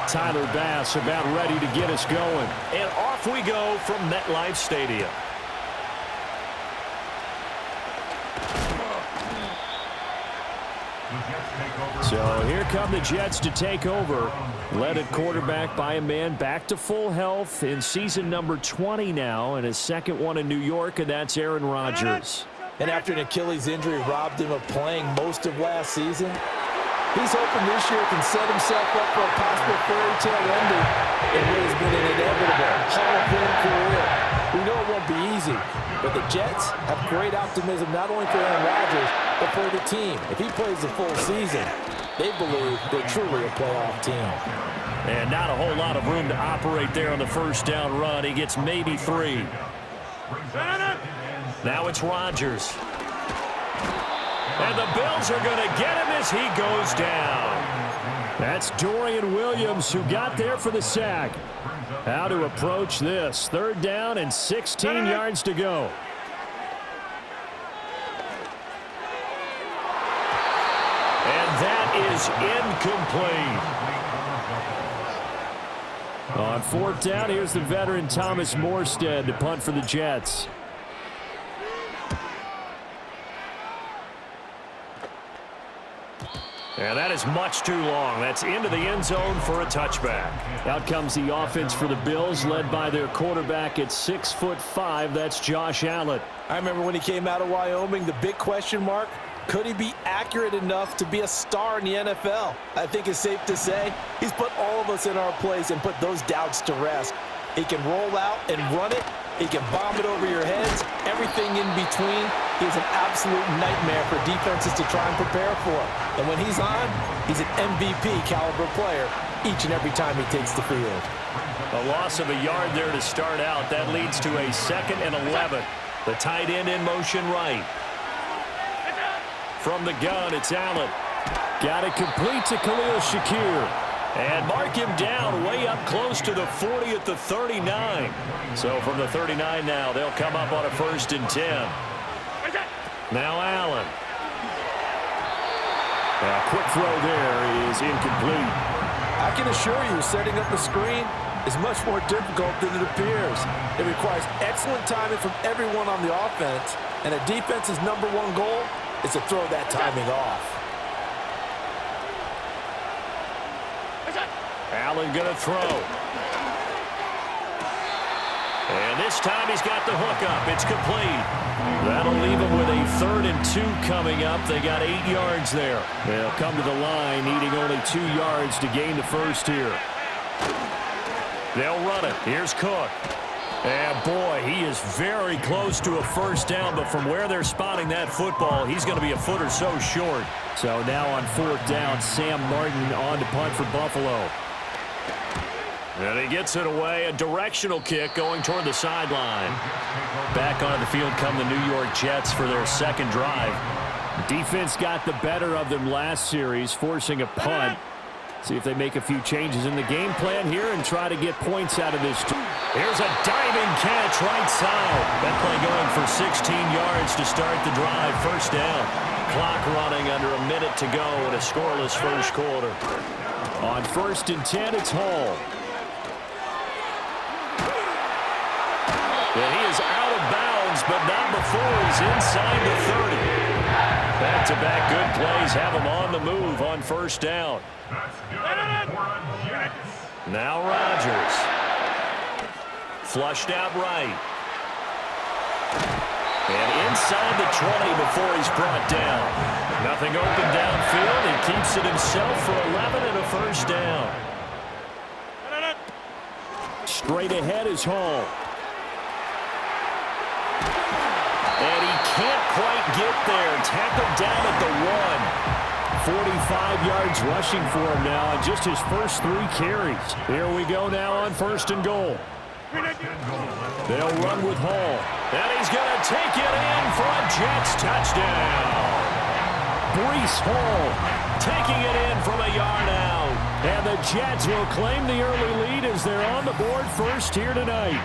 Tyler Bass about ready to get us going. And off we go from MetLife Stadium. So here come the Jets to take over. Led at quarterback by a man back to full health in season number 20 now, and his second one in New York, and that's Aaron Rodgers. And after an Achilles injury robbed him of playing most of last season, he's hoping this year can set himself up for a possible fairy tale ending in what has been an inevitable Hall of Fame career. We know it won't be easy, but the Jets have great optimism not only for Aaron Rodgers, but for the team. If he plays the full season, they believe they're truly a playoff team. And not a whole lot of room to operate there on the first down run. He gets maybe 3. Now it's Rodgers. And the Bills are going to get him as he goes down. That's Dorian Williams who got there for the sack. How to approach this. 3rd down and 16 yards to go. And that is incomplete. On 4th down, here's the veteran Thomas Morstead to punt for the Jets. And that is much too long. That's into the end zone for a touchback. Out comes the offense for the Bills, led by their quarterback at 6'5". That's Josh Allen. I remember when he came out of Wyoming, the big question mark, could he be accurate enough to be a star in the NFL? I think it's safe to say he's put all of us in our place and put those doubts to rest. He can roll out and run it. He can bomb it over your heads. Everything in between. He's an absolute nightmare for defenses to try and prepare for. And when he's on, he's an MVP caliber player each and every time he takes the field. A loss of a yard there to start out. That leads to a 2nd and 11. The tight end in motion right. From the gun, it's Allen. Got it complete to Khalil Shakir. And mark him down way up close to the 40 at the 39. So from the 39 now, they'll come up on a 1st and 10. Now Allen. A quick throw there is incomplete. I can assure you, setting up a screen is much more difficult than it appears. It requires excellent timing from everyone on the offense, and a defense's #1 goal is to throw that timing off. Allen going to throw. And this time he's got the hook up. It's complete. That'll leave him with a 3rd and 2 coming up. They got 8 yards there. They'll come to the line needing only 2 yards to gain the first here. They'll run it. Here's Cook. And boy, he is very close to a 1st down, but from where they're spotting that football, he's going to be a foot or so short. So now on 4th down, Sam Martin on to punt for Buffalo. And he gets it away. A directional kick going toward the sideline. Back onto the field come the New York Jets for their 2nd drive. Defense got the better of them last series, forcing a punt. See if they make a few changes in the game plan here and try to get points out of this. Here's a diving catch right side. That play going for 16 yards to start the drive. 1st down. Clock running under a minute to go in a scoreless 1st quarter. On 1st and 10, it's Hall. And he is out of bounds, but not before he's inside the 30. Back-to-back good plays have him on the move on 1st down. Now Rodgers. Flushed out right. And inside the 20 before he's brought down. Nothing open downfield. He keeps it himself for 11 and a 1st down. Straight ahead is Hall. And he can't quite get there. Tackled down at the 1. 45 yards rushing for him now on just his first 3 carries. Here we go now on 1st and goal. They'll run with Hall. And he's going to take it in for a Jets touchdown. Breece Hall taking it in from a yard out. And the Jets will claim the early lead as they're on the board first here tonight.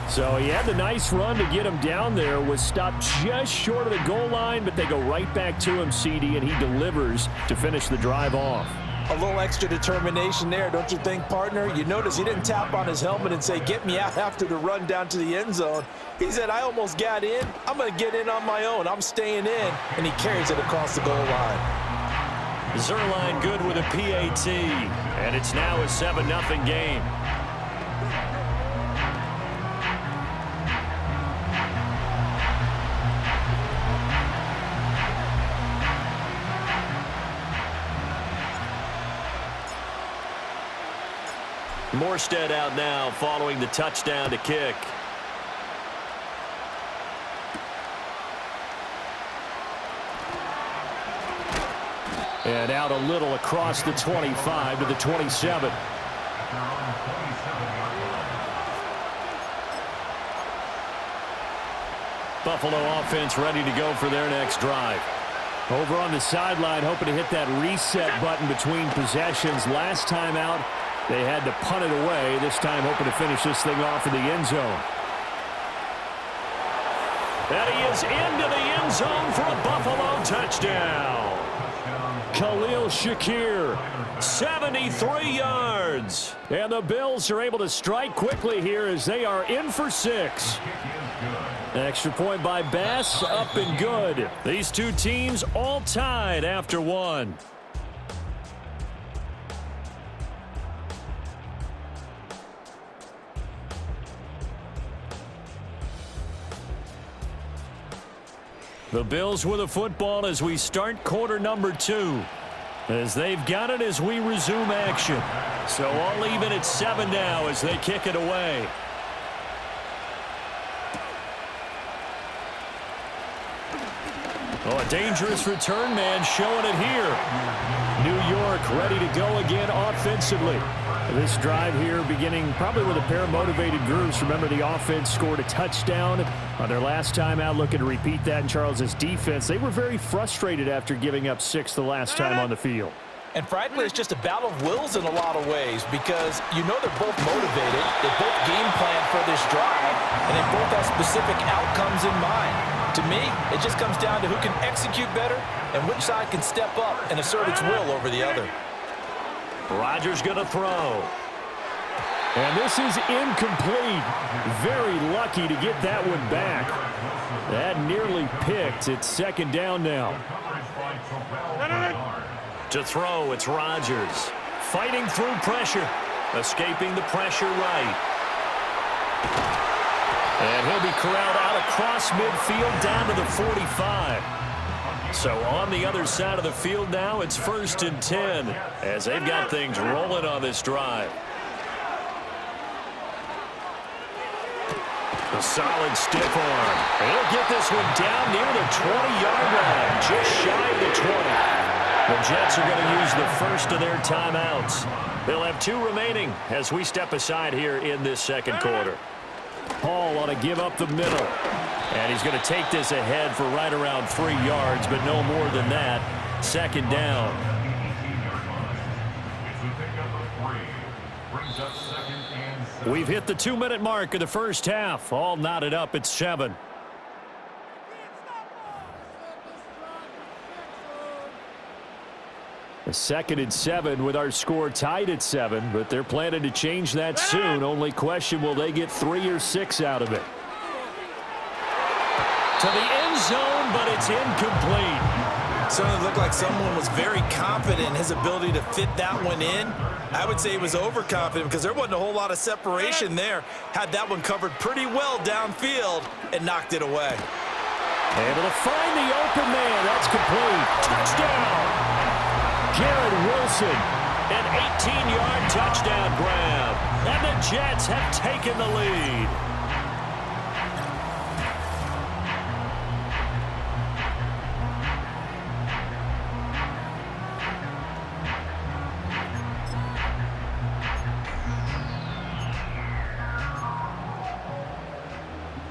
So he had the nice run to get him down there, was stopped just short of the goal line, but they go right back to him, CD, and he delivers to finish the drive off. A little extra determination there, don't you think, partner? You notice he didn't tap on his helmet and say, get me out after the run down to the end zone. He said, I almost got in. I'm going to get in on my own. I'm staying in. And he carries it across the goal line. Zerline good with a PAT. And it's now a 7-0 game. Morstead out now following the touchdown to kick. And out a little across the 25 to the 27. Buffalo offense ready to go for their next drive. Over on the sideline, hoping to hit that reset button between possessions. Last time out, they had to punt it away. This time hoping to finish this thing off in the end zone. And he is into the end zone for a Buffalo touchdown. Khalil Shakir, 73 yards. And the Bills are able to strike quickly here as they are in for 6. An extra point by Bass, up and good. These two teams all tied after 1. The Bills with a football as we start quarter number 2. As they've got it as we resume action. So all even at 7 now as they kick it away. Oh, a dangerous return man showing it here. New York ready to go again offensively. This drive here beginning probably with a pair of motivated groups. Remember, the offense scored a touchdown on their last time out, looking to repeat that in Charles's defense. They were very frustrated after giving up 6 the last time on the field. And frankly, it's just a battle of wills in a lot of ways because you know they're both motivated, they both game plan for this drive, and they both have specific outcomes in mind. To me, it just comes down to who can execute better and which side can step up and assert its will over the other. Rodgers going to throw. And this is incomplete. Very lucky to get that one back. That nearly picked. It's 2nd down now. To throw, it's Rodgers. Fighting through pressure. Escaping the pressure right. And he'll be corralled out across midfield down to the 45. So on the other side of the field now, it's 1st and 10 as they've got things rolling on this drive. A solid stiff arm. He'll get this one down near the 20-yard line, just shy of the 20. The Jets are going to use the first of their timeouts. They'll have 2 remaining as we step aside here in this second quarter. Hall ought to give up the middle. And he's going to take this ahead for right around 3 yards, but no more than that. 2nd down. We've hit the 2-minute mark of the first half. All knotted up at 7. A 2nd and 7 with our score tied at 7, but they're planning to change that soon. Only question, will they get 3 or 6 out of it? To the end zone, but it's incomplete. Certainly looked like someone was very confident in his ability to fit that one in. I would say he was overconfident because there wasn't a whole lot of separation there. Had that one covered pretty well downfield and knocked it away. Able to find the open man. That's complete. Touchdown. Garrett Wilson, an 18-yard touchdown grab. And the Jets have taken the lead.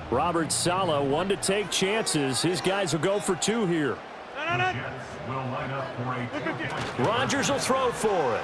Robert Saleh, one to take chances. His guys will go for 2 here. Rodgers will throw for it.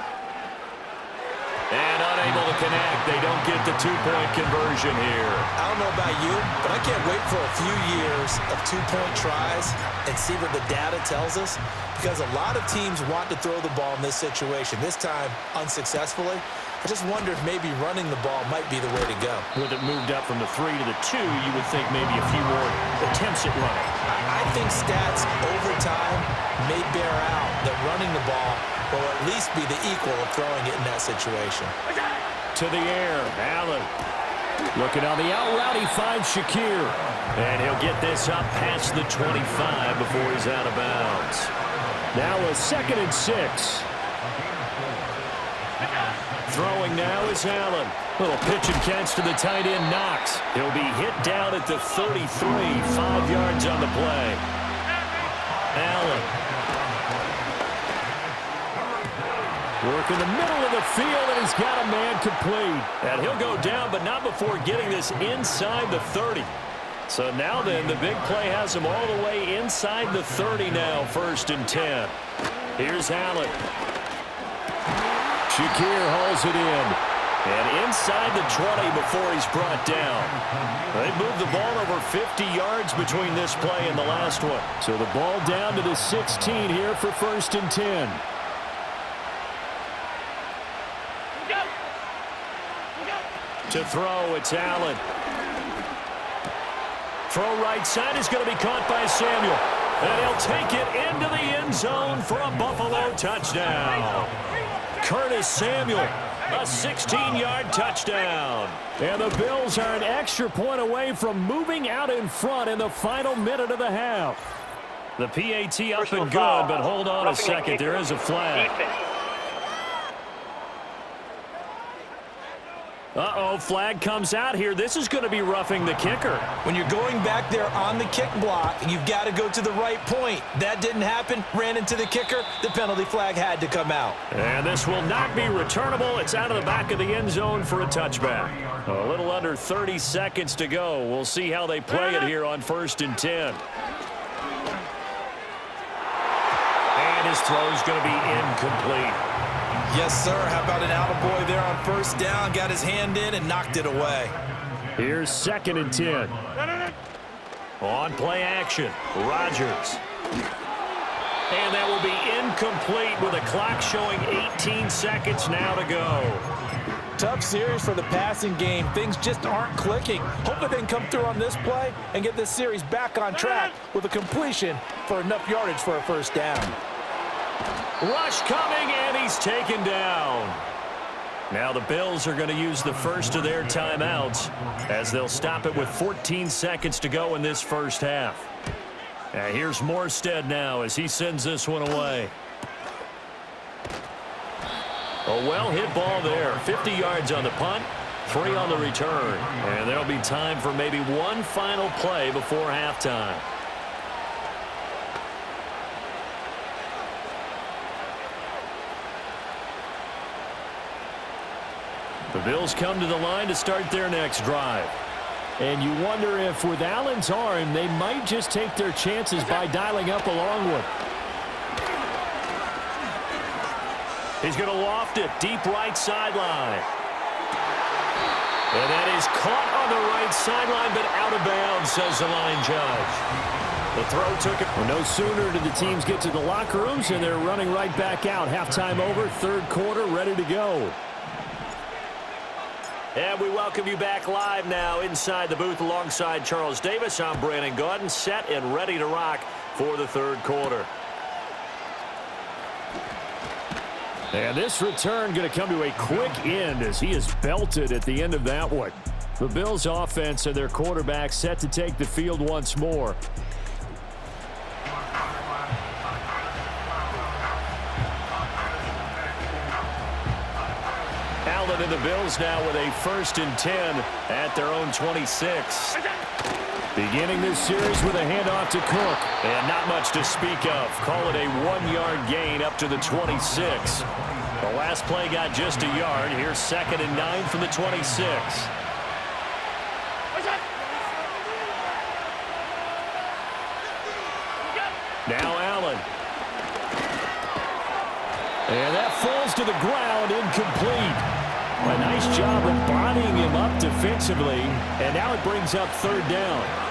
And unable to connect. They don't get the two-point conversion here. I don't know about you, but I can't wait for a few years of two-point tries and see what the data tells us, because a lot of teams want to throw the ball in this situation, this time unsuccessfully. I just wonder if maybe running the ball might be the way to go. With it moved up from the 3 to the 2, you would think maybe a few more attempts at running. I think stats over time may bear out that running the ball will at least be the equal of throwing it in that situation. To the air, Allen. Looking on the out route, he finds Shakir. And he'll get this up past the 25 before he's out of bounds. Now a 2nd and 6. Throwing now is Allen. Little pitch and catch to the tight end, Knox. He'll be hit down at the 33, 5 yards on the play. Allen. Work in the middle of the field, and he's got a man complete. And he'll go down, but not before getting this inside the 30. So now then, the big play has him all the way inside the 30 now, 1st and 10. Here's Allen. Shakir hauls it in. And inside the 20 before he's brought down. They moved the ball over 50 yards between this play and the last one. So the ball down to the 16 here for 1st and 10. To throw, it's Allen. Throw right side is going to be caught by Samuel. And he'll take it into the end zone for a Buffalo touchdown. Curtis Samuel, a 16-yard touchdown. And the Bills are an extra point away from moving out in front in the final minute of the half. The PAT up and good, but hold on a second. There is a flag. Uh-oh, flag comes out here. This is going to be roughing the kicker. When you're going back there on the kick block, you've got to go to the right point. That didn't happen. Ran into the kicker. The penalty flag had to come out. And this will not be returnable. It's out of the back of the end zone for a touchback. A little under 30 seconds to go. We'll see how they play it here on 1st and 10. And his throw is going to be incomplete. Yes, sir. How about an attaboy there on 1st down? Got his hand in and knocked it away. Here's 2nd and 10. On play action, Rodgers. And that will be incomplete with a clock showing 18 seconds now to go. Tough series for the passing game. Things just aren't clicking. Hopefully they can come through on this play and get this series back on track with a completion for enough yardage for a 1st down. Rush coming, and he's taken down. Now the Bills are going to use the first of their timeouts as they'll stop it with 14 seconds to go in this 1st half. And here's Morstead now as he sends this one away. A well-hit ball there. 50 yards on the punt, 3 on the return. And there'll be time for maybe one final play before halftime. The Bills come to the line to start their next drive. And you wonder if with Allen's arm, they might just take their chances by dialing up a long one. He's going to loft it deep right sideline. And that is caught on the right sideline, but out of bounds, says the line judge. The throw took it. Well, no sooner did the teams get to the locker rooms, and they're running right back out. Halftime over, 3rd quarter, ready to go. And we welcome you back live now inside the booth alongside Charles Davis. I'm Brandon Gaudin, set and ready to rock for the 3rd quarter. And this return going to come to a quick end as he is belted at the end of that one. The Bills offense and their quarterback set to take the field once more. Allen and the Bills now with a 1st and 10 at their own 26. Beginning this series with a handoff to Cook. And not much to speak of. Call it a 1-yard gain up to the 26. The last play got just a yard. Here's 2nd and 9 from the 26. Now Allen. And that falls to the ground, incomplete. A nice job of bodying him up defensively, and now it brings up third down.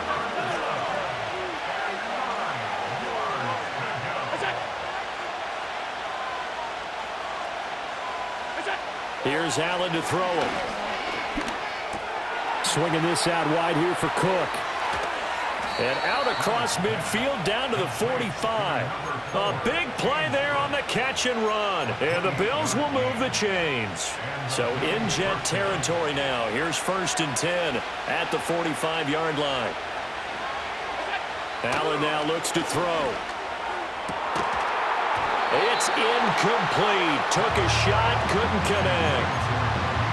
Here's Allen to throw him. Swinging this out wide here for Cook. And out across midfield down to the 45. A big play there on the catch and run. And the Bills will move the chains. So in Jet territory now. Here's 1st and 10 at the 45-yard line. Allen now looks to throw. It's incomplete. Took a shot, couldn't connect.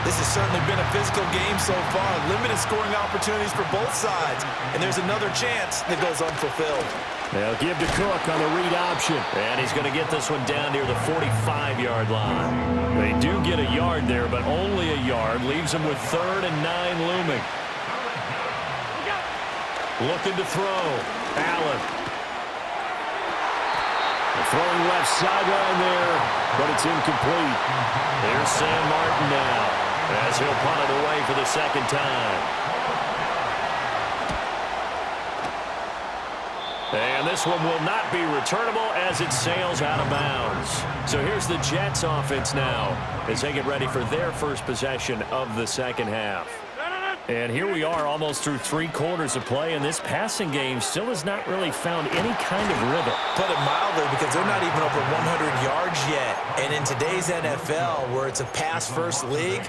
This has certainly been a physical game so far. Limited scoring opportunities for both sides. And there's another chance that goes unfulfilled. They'll give to Cook on the read option. And he's going to get this one down near the 45-yard line. They do get a yard there, but only a yard. Leaves them with 3rd and 9 looming. Looking to throw. Allen. Throwing left sideline there, but it's incomplete. Here's Sam Martin now, as he'll punt it away for the second time. And this one will not be returnable as it sails out of bounds. So here's the Jets offense now as they get ready for their first possession of the second half. And here we are almost through 3 quarters of play, and this passing game still has not really found any kind of rhythm. Put it mildly, because they're not even over 100 yards yet. And in today's NFL, where it's a pass-first league,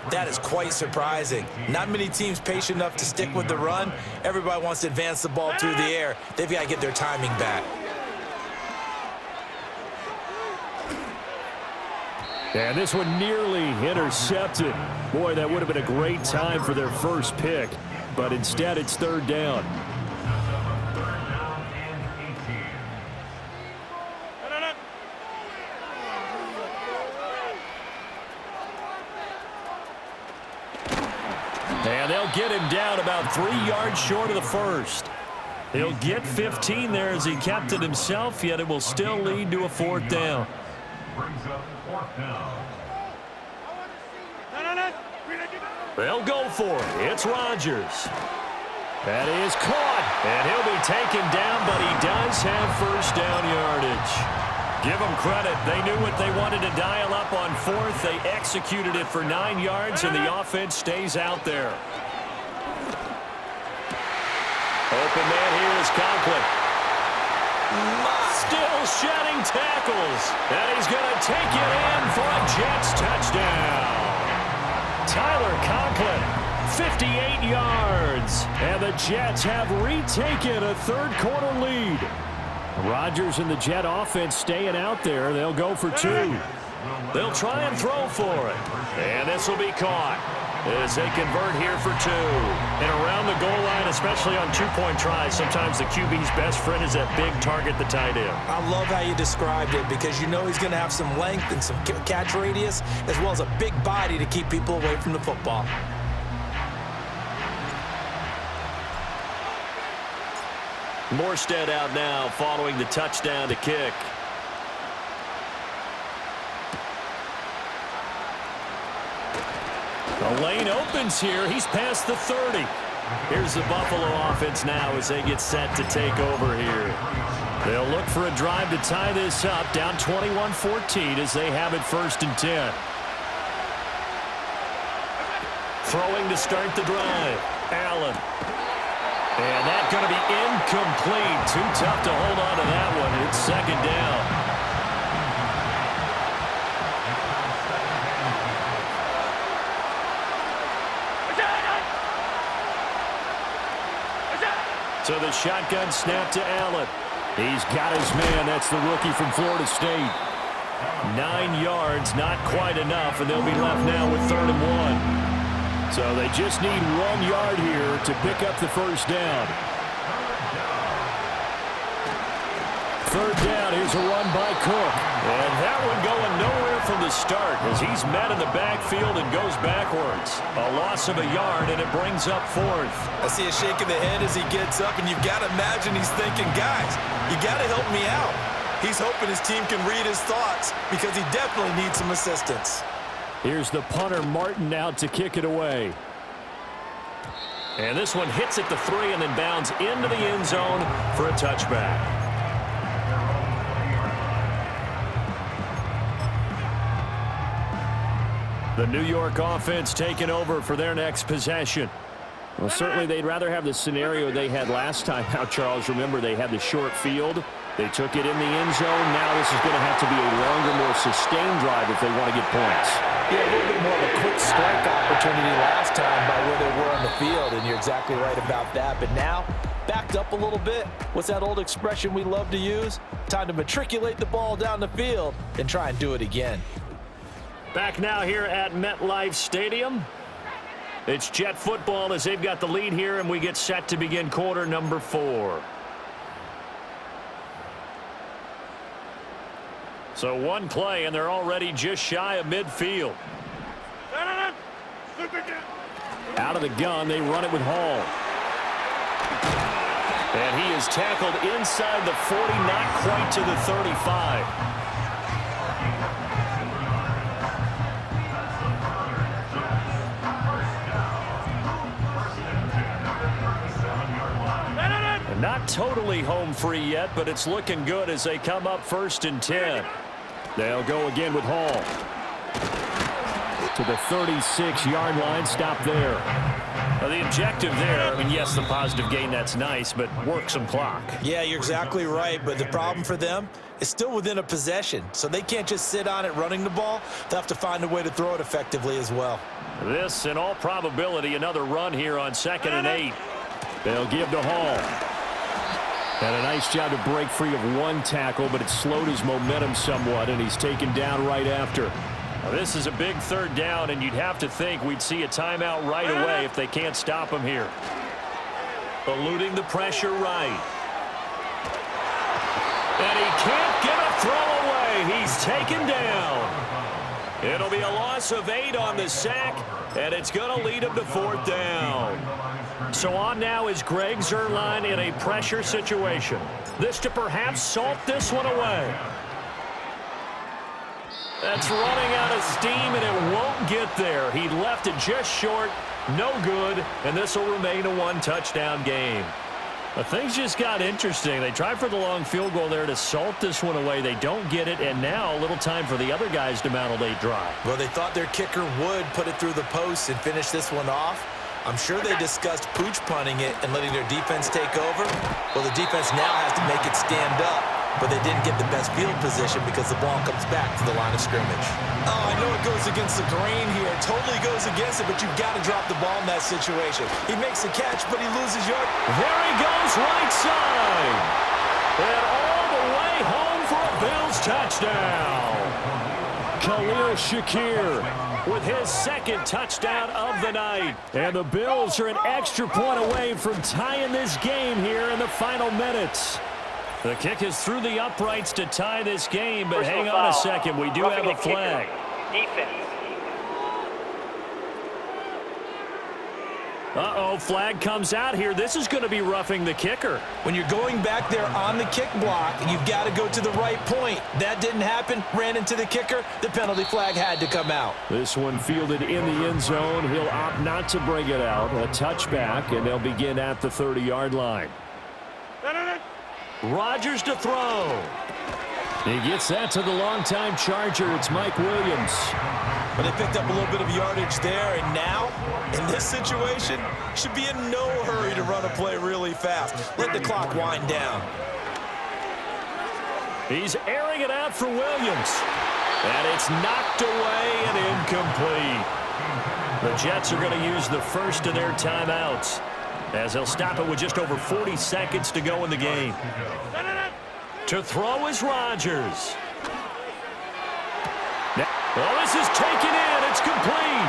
that is quite surprising. Not many teams patient enough to stick with the run. Everybody wants to advance the ball through the air. They've got to get their timing back. And this one nearly intercepted. Boy, that would have been a great time for their first pick. But instead, it's 3rd down. And they'll get him down about 3 yards short of the first. He'll get 15 there as he kept it himself, yet it will still lead to a 4th down. They'll go for it. It's Rodgers. That is caught. And he'll be taken down, but he does have 1st down yardage. Give them credit. They knew what they wanted to dial up on 4th. They executed it for 9 yards, and the offense stays out there. Open man here is Conklin. Still shedding tackles. And he's going to take it in for a Jets touchdown. Tyler Conklin, 58 yards. And the Jets have retaken a 3rd quarter lead. Rodgers and the Jet offense staying out there. They'll go for 2. They'll try and throw for it. And this will be caught as they convert here for 2. And around the goal line, especially on 2-point tries, sometimes the QB's best friend is that big target, the tight end. I love how you described it, because you know he's going to have some length and some catch radius, as well as a big body to keep people away from the football. Morstead out now following the touchdown to kick. The lane opens here. He's past the 30. Here's the Buffalo offense now as they get set to take over here. They'll look for a drive to tie this up, down 21-14 as they have it 1st and 10. Throwing to start the drive. Allen. And that's going to be incomplete. Too tough to hold on to that one. It's 2nd down. So the shotgun snap to Allen. He's got his man. That's the rookie from Florida State. 9 yards, not quite enough, and they'll be left now with 3rd and 1. So they just need 1 yard here to pick up the 1st down. 3rd down, here's a run by Cook. And that one going nowhere from the start as he's met in the backfield and goes backwards. A loss of a yard, and it brings up 4th. I see a shake of the head as he gets up, and you've got to imagine he's thinking, guys, you got to help me out. He's hoping his team can read his thoughts because he definitely needs some assistance. Here's the punter, Martin, out to kick it away. And this one hits at the 3 and then bounds into the end zone for a touchback. The New York offense taking over for their next possession. Well, certainly they'd rather have the scenario they had last time out, Charles. Remember, they had the short field. They took it in the end zone. Now this is going to have to be a longer, more sustained drive if they want to get points. Yeah, a little bit more of a quick strike opportunity last time by where they were on the field, and you're exactly right about that. But now, backed up a little bit. What's that old expression we love to use? Time to matriculate the ball down the field and try and do it again. Back now here at MetLife Stadium. It's Jet football as they've got the lead here, and we get set to begin quarter number 4. So one play, and they're already just shy of midfield. Out of the gun, they run it with Hall. And he is tackled inside the 40, not quite to the 35. Not totally home free yet, but it's looking good as they come up 1st and 10. They'll go again with Hall. To the 36-yard line, stop there. Now the objective there, I mean, yes, the positive gain, that's nice, but work some clock. Yeah, you're exactly right, but the problem for them is still within a possession, so they can't just sit on it running the ball. They'll have to find a way to throw it effectively as well. This, in all probability, another run here on 2nd and 8. They'll give to Hall. And a nice job to break free of one tackle, but it slowed his momentum somewhat, and he's taken down right after. Now, this is a big 3rd down, and you'd have to think we'd see a timeout right away if they can't stop him here. Eluding the pressure right. And he can't get a throw away. He's taken down. It'll be a loss of 8 on the sack, and it's going to lead him to 4th down. So on now is Greg Zuerlein in a pressure situation. This to perhaps salt this one away. That's running out of steam, and it won't get there. He left it just short, no good, and this will remain a 1-touchdown game. But things just got interesting. They tried for the long field goal there to salt this one away. They don't get it, and now a little time for the other guys to mount a late drive. Well, they thought their kicker would put it through the post and finish this one off. I'm sure they discussed pooch punting it and letting their defense take over. Well, the defense now has to make it stand up, but they didn't get the best field position because the ball comes back to the line of scrimmage. Oh, I know it goes against the grain here. It totally goes against it, but you've got to drop the ball in that situation. He makes the catch, but he loses yard. There he goes, right side. And all the way home for a Bills touchdown. Khalil Shakir with his 2nd touchdown of the night. And the Bills are an extra point away from tying this game here in the final minutes. The kick is through the uprights to tie this game, but hang on a second. We do have a flag. Defense. Uh-oh, flag comes out here. This is going to be roughing the kicker. When you're going back there on the kick block, you've got to go to the right point. That didn't happen. Ran into the kicker. The penalty flag had to come out. This one fielded in the end zone. He'll opt not to bring it out. A touchback, and they'll begin at the 30-yard line. Rodgers to throw. He gets that to the longtime Charger. It's Mike Williams. But they picked up a little bit of yardage there, and now, in this situation, should be in no hurry to run a play really fast. Let the clock wind down. He's airing it out for Williams. And it's knocked away and incomplete. The Jets are going to use the first of their timeouts, as they'll stop it with just over 40 seconds to go in the game. To throw is Rodgers. Well, this is taken in. It's complete.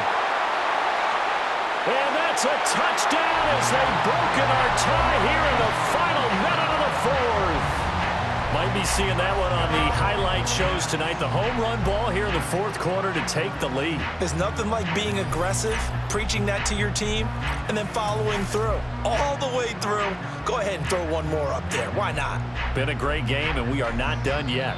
And that's a touchdown as they've broken our tie here in the final minute of the 4th. Might be seeing that one on the highlight shows tonight. The home run ball here in the 4th quarter to take the lead. There's nothing like being aggressive, preaching that to your team, and then following through. All the way through. Go ahead and throw one more up there. Why not? Been a great game, and we are not done yet.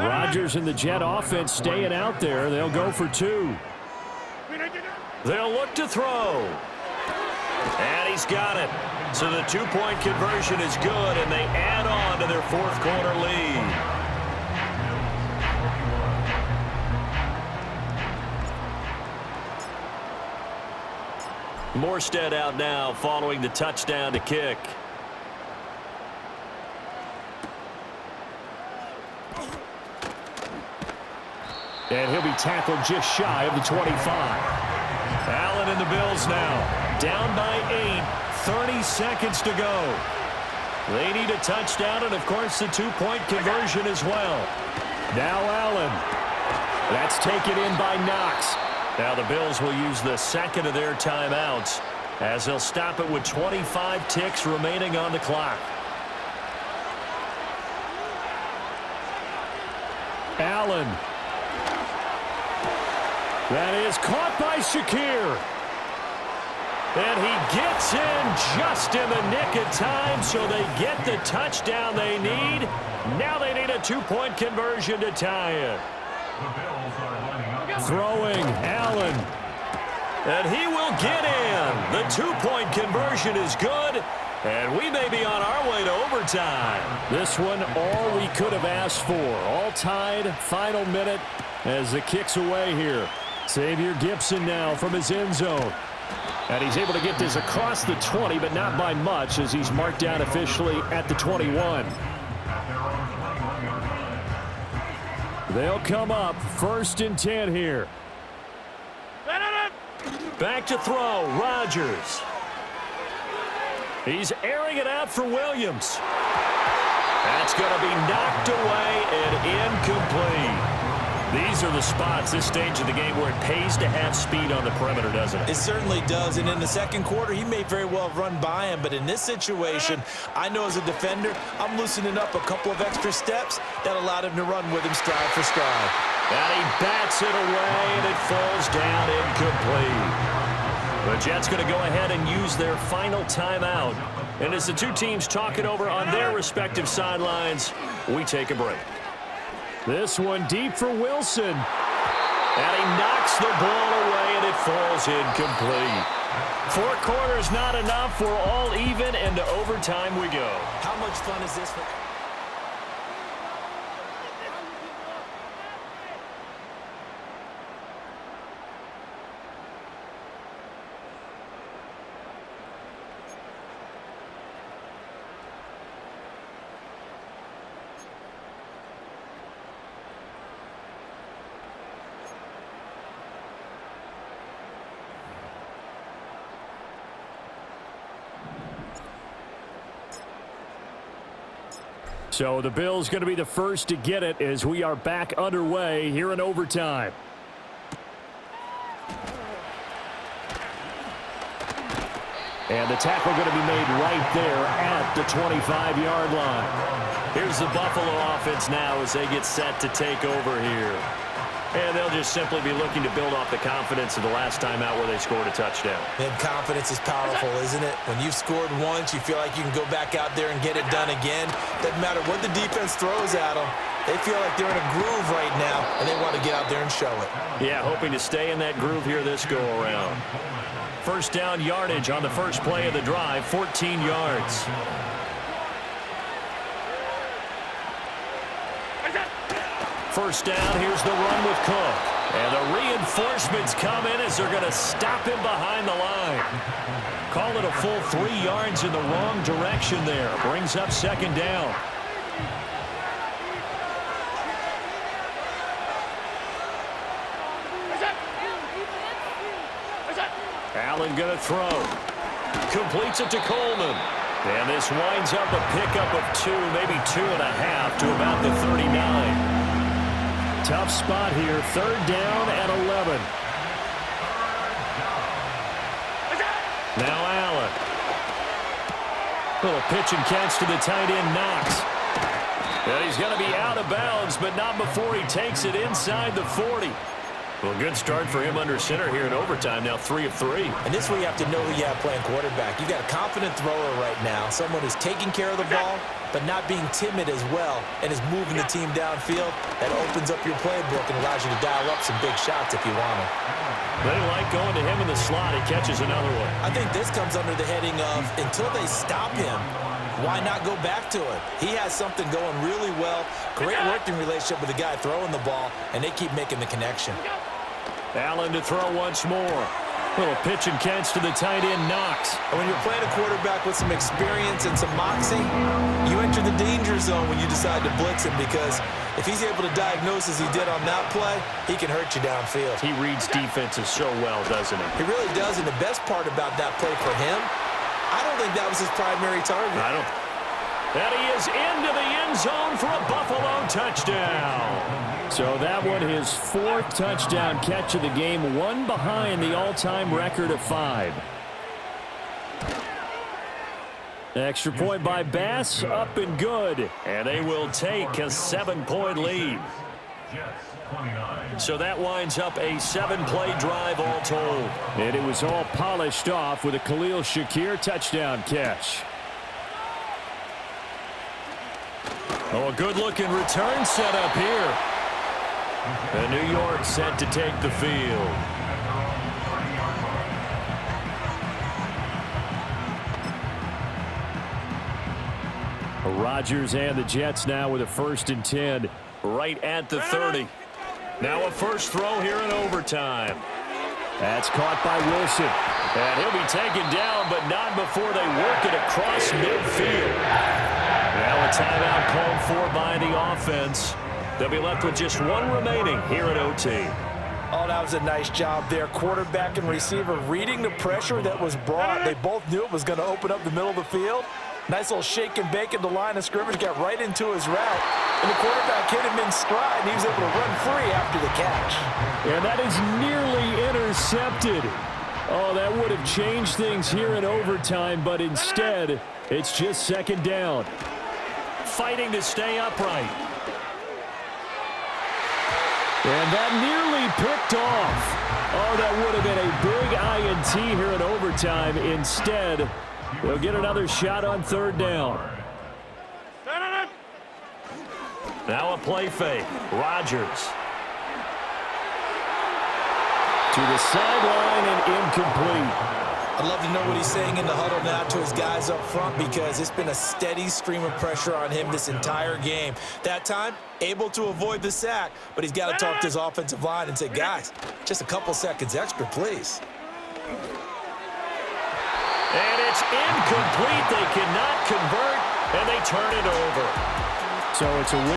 Rodgers and the Jet offense staying out there. They'll go for 2. They'll look to throw. And he's got it. So the 2-point conversion is good, and they add on to their fourth-quarter lead. Morstead out now following the touchdown to kick. And he'll be tackled just shy of the 25. Allen and the Bills now. Down by 8. 30 seconds to go. They need a touchdown and, of course, the 2-point conversion as well. Now Allen. That's taken in by Knox. Now the Bills will use the second of their timeouts as they'll stop it with 25 ticks remaining on the clock. Allen. That is caught by Shakir. And he gets in just in the nick of time, so they get the touchdown they need. Now they need a 2-point conversion to tie it. Throwing, Allen. And he will get in. The 2-point conversion is good. And we may be on our way to overtime. This one, all we could have asked for. All tied, final minute as the kick's away here. Xavier Gipson now from his end zone. And he's able to get this across the 20, but not by much as he's marked down officially at the 21. They'll come up 1st and 10 here. Back to throw, Rodgers. He's airing it out for Williams. That's going to be knocked away and incomplete. These are the spots, this stage of the game, where it pays to have speed on the perimeter, doesn't it? It certainly does, and in the second quarter, he may very well have run by him, but in this situation, I know as a defender, I'm loosening up a couple of extra steps that allowed him to run with him stride for stride. And he bats it away, and it falls down incomplete. The Jets going to go ahead and use their final timeout. And as the two teams talk it over on their respective sidelines, we take a break. This one deep for Wilson. And he knocks the ball away, and it falls incomplete. 4 quarters not enough. We're all even, and to overtime we go. How much fun is this for... So the Bills going to be the first to get it as we are back underway here in overtime. And the tackle going to be made right there at the 25-yard line. Here's the Buffalo offense now as they get set to take over here. And they'll just simply be looking to build off the confidence of the last time out where they scored a touchdown. And confidence is powerful, isn't it? When you've scored once, you feel like you can go back out there and get it done again. Doesn't matter what the defense throws at them. They feel like they're in a groove right now, and they want to get out there and show it. Yeah, hoping to stay in that groove here this go-around. First down yardage on the first play of the drive, 14 yards. First down, here's the run with Cook. And the reinforcements come in as they're going to stop him behind the line. Call it a full 3 yards in the wrong direction there. Brings up second down. Allen going to throw. Completes it to Coleman. And this winds up a pickup of 2, maybe 2.5 to about the 39. Tough spot here, 3rd down and 11. Now Allen. Little pitch and catch to the tight end, Knox. And he's going to be out of bounds, but not before he takes it inside the 40. Well, good start for him under center here in overtime. Now 3 of 3. And this is where you have to know who you have playing quarterback. You've got a confident thrower right now, someone who's taking care of the ball, but not being timid as well, and is moving the team downfield. That opens up your playbook and allows you to dial up some big shots if you want them. They like going to him in the slot. He catches another one. I think this comes under the heading of until they stop him, why not go back to it? He has something going really well, great working relationship with the guy throwing the ball, and they keep making the connection. Allen to throw once more. Little pitch and catch to the tight end, Knox. And when you're playing a quarterback with some experience and some moxie, you enter the danger zone when you decide to blitz him, because if he's able to diagnose as he did on that play, he can hurt you downfield. He reads defenses so well, doesn't he? He really does, and the best part about that play for him, I don't think that was his primary target. I don't. And he is into the end zone for a Buffalo touchdown. So that one, his 4th touchdown catch of the game, one behind the all-time record of 5. Extra point by Bass, up and good. And they will take a 7-point lead. So that winds up a 7-play drive all told. And it was all polished off with a Khalil Shakir touchdown catch. Oh, a good-looking return set up here. And New York set to take the field. Rodgers and the Jets now with a 1st and 10 right at the 30. Now a first throw here in overtime. That's caught by Wilson. And he'll be taken down, but not before they work it across midfield. Now a timeout called for by the offense. They'll be left with just one remaining here at OT. Oh, that was a nice job there. Quarterback and receiver reading the pressure that was brought. They both knew it was going to open up the middle of the field. Nice little shake and bake at the line of scrimmage. Got right into his route. And the quarterback hit him in stride, and he was able to run free after the catch. And that is nearly intercepted. Oh, that would have changed things here in overtime, but instead, it's just 2nd down. Fighting to stay upright. And that nearly picked off. Oh, that would have been a big INT here in overtime. Instead, they'll get another shot on 3rd down. Now a play fake. Rodgers. To the sideline and incomplete. I'd love to know what he's saying in the huddle now to his guys up front, because it's been a steady stream of pressure on him this entire game. That time, able to avoid the sack, but he's got to talk to his offensive line and say, guys, just a couple seconds extra, please. And it's incomplete. They cannot convert, and they turn it over. So it's a win.